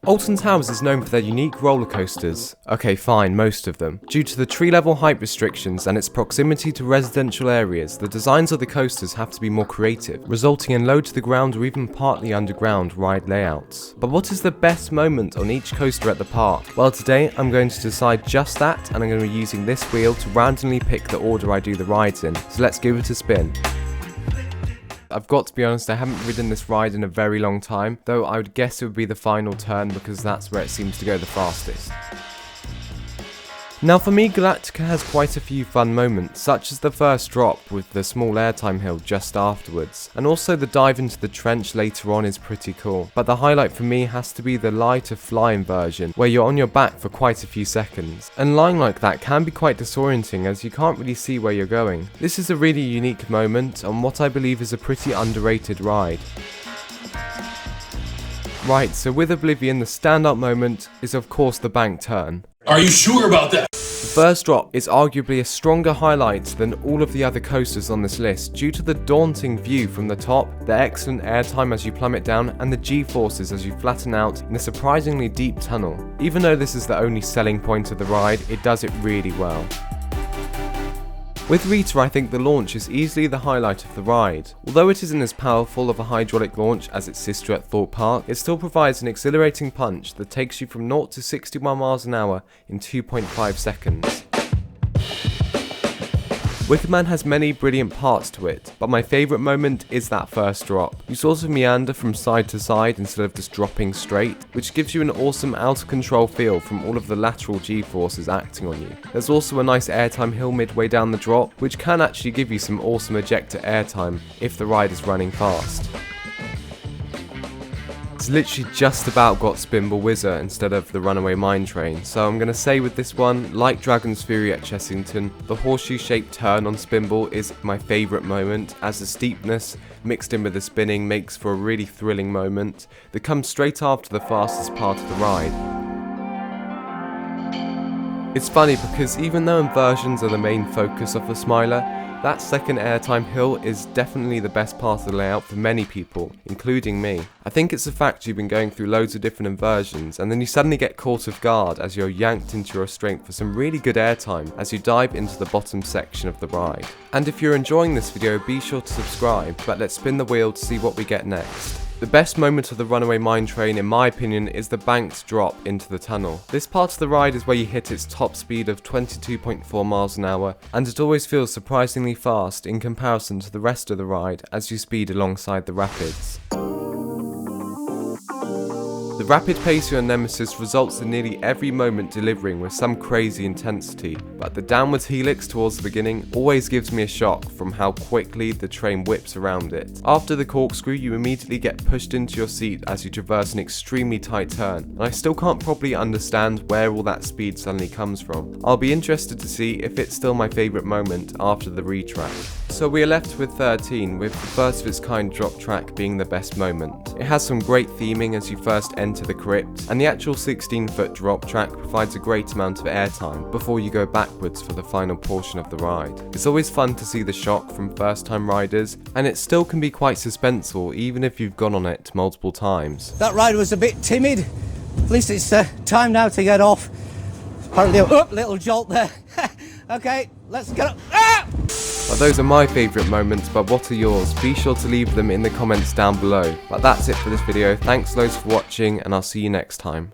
Alton Towers is known for their unique roller coasters, okay fine, most of them. Due to the tree level height restrictions and its proximity to residential areas, the designs of the coasters have to be more creative, resulting in low to the ground or even partly underground ride layouts. But what is the best moment on each coaster at the park? Well, today I'm going to decide just that, and I'm going to be using this wheel to randomly pick the order I do the rides in, so let's give it a spin. I've got to be honest, I haven't ridden this ride in a very long time, though I would guess it would be the final turn because that's where it seems to go the fastest. Now for me, Galactica has quite a few fun moments, such as the first drop with the small airtime hill just afterwards, and also the dive into the trench later on is pretty cool. But the highlight for me has to be the lighter flying version, where you're on your back for quite a few seconds. And lying like that can be quite disorienting as you can't really see where you're going. This is a really unique moment on what I believe is a pretty underrated ride. Right, so with Oblivion, the standout moment is of course the bank turn. Are you sure about that? The first drop is arguably a stronger highlight than all of the other coasters on this list due to the daunting view from the top, the excellent airtime as you plummet down, and the G-forces as you flatten out in a surprisingly deep tunnel. Even though this is the only selling point of the ride, it does it really well. With Rita, I think the launch is easily the highlight of the ride. Although it isn't as powerful of a hydraulic launch as its sister at Thorpe Park, it still provides an exhilarating punch that takes you from 0 to 61 miles an hour in 2.5 seconds. Wickerman has many brilliant parts to it, but my favourite moment is that first drop. You sort of meander from side to side instead of just dropping straight, which gives you an awesome out of control feel from all of the lateral G-forces acting on you. There's also a nice airtime hill midway down the drop, which can actually give you some awesome ejector airtime if the ride is running fast. It's literally just about got Spinball Whizzer instead of the Runaway Mine Train, so I'm going to say with this one, like Dragon's Fury at Chessington, the horseshoe-shaped turn on Spinball is my favourite moment, as the steepness mixed in with the spinning makes for a really thrilling moment that comes straight after the fastest part of the ride. It's funny because even though inversions are the main focus of the Smiler, that second airtime hill is definitely the best part of the layout for many people, including me. I think it's the fact you've been going through loads of different inversions and then you suddenly get caught off guard as you're yanked into your restraint for some really good airtime as you dive into the bottom section of the ride. And if you're enjoying this video, be sure to subscribe, but let's spin the wheel to see what we get next. The best moment of the Runaway Mine Train, in my opinion, is the banked drop into the tunnel. This part of the ride is where you hit its top speed of 22.4 miles an hour, and it always feels surprisingly fast in comparison to the rest of the ride as you speed alongside the rapids. The rapid pace of your nemesis results in nearly every moment delivering with some crazy intensity, but the downwards helix towards the beginning always gives me a shock from how quickly the train whips around it. After the corkscrew, you immediately get pushed into your seat as you traverse an extremely tight turn, and I still can't properly understand where all that speed suddenly comes from. I'll be interested to see if it's still my favourite moment after the retrack. So we are left with 13, with the first of its kind drop track being the best moment. It has some great theming as you first enter the crypt, and the actual 16-foot drop track provides a great amount of airtime before you go backwards for the final portion of the ride. It's always fun to see the shock from first time riders, and it still can be quite suspenseful even if you've gone on it multiple times. That ride was a bit timid. At least it's time now to get off. Apparently, little jolt there. Okay, let's get up. Ah! Well, those are my favourite moments, but what are yours? Be sure to leave them in the comments down below. But that's it for this video. Thanks loads for watching, and I'll see you next time.